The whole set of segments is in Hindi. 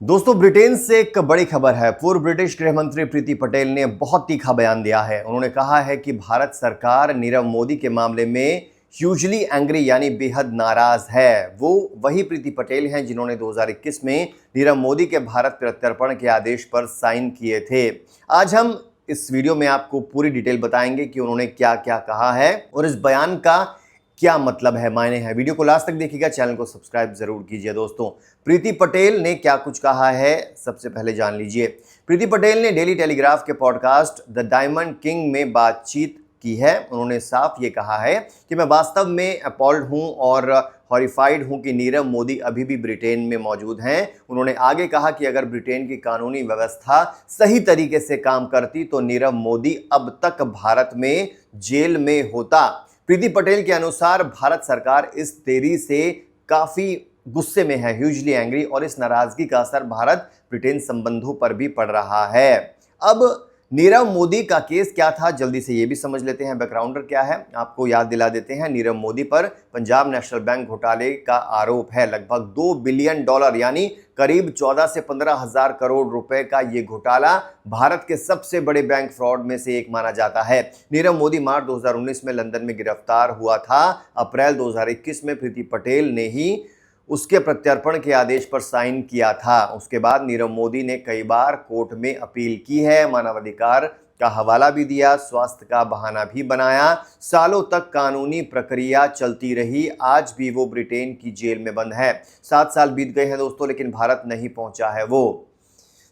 दोस्तों, ब्रिटेन से एक बड़ी खबर है। पूर्व ब्रिटिश गृह मंत्री प्रीति पटेल ने बहुत तीखा बयान दिया है। उन्होंने कहा है कि भारत सरकार नीरव मोदी के मामले में ह्यूजली एंग्री यानी बेहद नाराज है। वो वही प्रीति पटेल हैं जिन्होंने 2021 में नीरव मोदी के भारत प्रत्यर्पण के आदेश पर साइन किए थे। आज हम इस वीडियो में आपको पूरी डिटेल बताएंगे कि उन्होंने क्या क्या कहा है और इस बयान का क्या मतलब है, मायने है। वीडियो को लास्ट तक देखिएगा, चैनल को सब्सक्राइब जरूर कीजिए। दोस्तों, प्रीति पटेल ने क्या कुछ कहा है सबसे पहले जान लीजिए। प्रीति पटेल ने डेली टेलीग्राफ के पॉडकास्ट द डायमंड किंग में बातचीत की है। उन्होंने साफ ये कहा है कि मैं वास्तव में अपॉल्ड हूं और हॉरिफाइड हूं कि नीरव मोदी अभी भी ब्रिटेन में मौजूद हैं। उन्होंने आगे कहा कि अगर ब्रिटेन की कानूनी व्यवस्था सही तरीके से काम करती तो नीरव मोदी अब तक भारत में जेल में होता। प्रीति पटेल के अनुसार भारत सरकार इस देरी से काफी गुस्से में है, ह्यूजली एंग्री, और इस नाराजगी का असर भारत ब्रिटेन संबंधों पर भी पड़ रहा है। अब नीरव मोदी का केस क्या था, जल्दी से ये भी समझ लेते हैं। बैकग्राउंडर क्या है आपको याद दिला देते हैं। नीरव मोदी पर पंजाब नेशनल बैंक घोटाले का आरोप है। लगभग $2 बिलियन यानी करीब 14 से 15 हजार करोड़ रुपए का ये घोटाला भारत के सबसे बड़े बैंक फ्रॉड में से एक माना जाता है। नीरव मोदी मार्च 2019 में लंदन में गिरफ्तार हुआ था। अप्रैल 2021 में प्रीति पटेल ने ही उसके प्रत्यर्पण के आदेश पर साइन किया था। उसके बाद नीरव मोदी ने कई बार कोर्ट में अपील की है, मानवाधिकार का हवाला भी दिया, स्वास्थ्य का बहाना भी बनाया। सालों तक कानूनी प्रक्रिया चलती रही। आज भी वो ब्रिटेन की जेल में बंद है। 7 साल बीत गए हैं दोस्तों, लेकिन भारत नहीं पहुंचा है वो।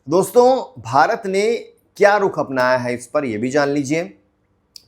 दोस्तों, भारत ने क्या रुख अपनाया है इस पर यह भी जान लीजिए।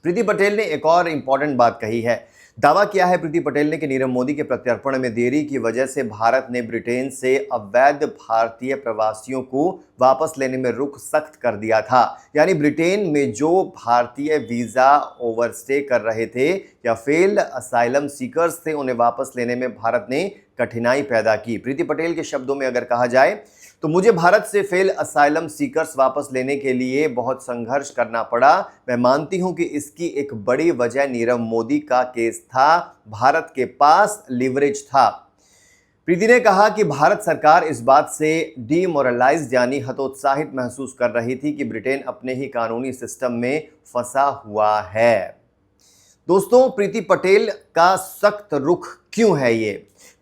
प्रीति पटेल ने एक और इंपॉर्टेंट बात कही है। दावा किया है प्रीति पटेल ने कि नीरव मोदी के प्रत्यर्पण में देरी की वजह से भारत ने ब्रिटेन से अवैध भारतीय प्रवासियों को वापस लेने में रुख सख्त कर दिया था। यानी ब्रिटेन में जो भारतीय वीजा ओवरस्टे कर रहे थे या फेल्ड असाइलम सीकर्स थे, उन्हें वापस लेने में भारत ने कठिनाई पैदा की। प्रीति पटेल के शब्दों में अगर कहा जाए तो मुझे भारत से फेल असाइलम सीकर्स वापस लेने के लिए बहुत संघर्ष करना पड़ा। मैं मानती हूं कि इसकी एक बड़ी वजह नीरव मोदी का केस था। भारत के पास लिवरेज था। प्रीति ने कहा कि भारत सरकार इस बात से डीमोरलाइज्ड यानी हतोत्साहित महसूस कर रही थी कि ब्रिटेन अपने ही कानूनी सिस्टम में फंसा हुआ है। दोस्तों, प्रीति पटेल का सख्त रुख क्यों है ये?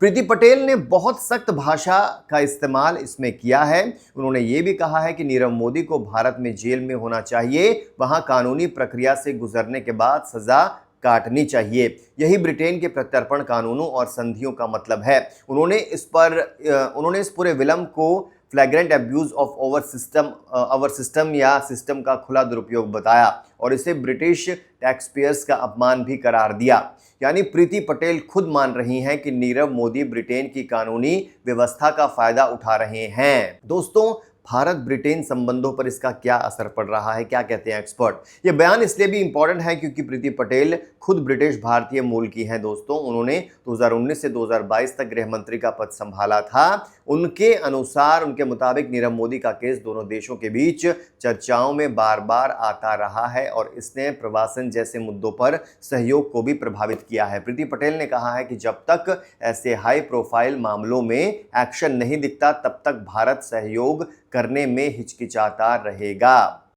प्रीति पटेल ने बहुत सख्त भाषा का इस्तेमाल इसमें किया है। उन्होंने ये भी कहा है कि नीरव मोदी को भारत में जेल में होना चाहिए, वहां कानूनी प्रक्रिया से गुजरने के बाद सजा काटनी चाहिए। यही ब्रिटेन के प्रत्यर्पण कानूनों और संधियों का मतलब है। उन्होंने इस पूरे विलंब को फ्लैग्रेंट एब्यूज ऑफ ओवर सिस्टम या सिस्टम का खुला दुरुपयोग बताया और इसे ब्रिटिश टैक्सपेयर्स का अपमान भी करार दिया। यानी प्रीति पटेल खुद मान रही हैं कि नीरव मोदी ब्रिटेन की कानूनी व्यवस्था का फायदा उठा रहे हैं। दोस्तों, भारत ब्रिटेन संबंधों पर इसका क्या असर पड़ रहा है, क्या कहते हैं एक्सपर्ट? ये बयान इसलिए भी इंपॉर्टेंट है क्योंकि प्रीति पटेल खुद ब्रिटिश भारतीय मूल की हैं। दोस्तों, उन्होंने 2019 से 2022 तक गृह मंत्री का पद संभाला था। उनके मुताबिक नीरव मोदी का केस दोनों देशों के बीच चर्चाओं में बार बार आता रहा है और इसने प्रवासन जैसे मुद्दों पर सहयोग को भी प्रभावित किया है। प्रीति पटेल ने कहा है कि जब तक ऐसे हाई प्रोफाइल मामलों में एक्शन नहीं दिखता तब तक भारत सहयोग करने में हिचकिचाता रहेगा।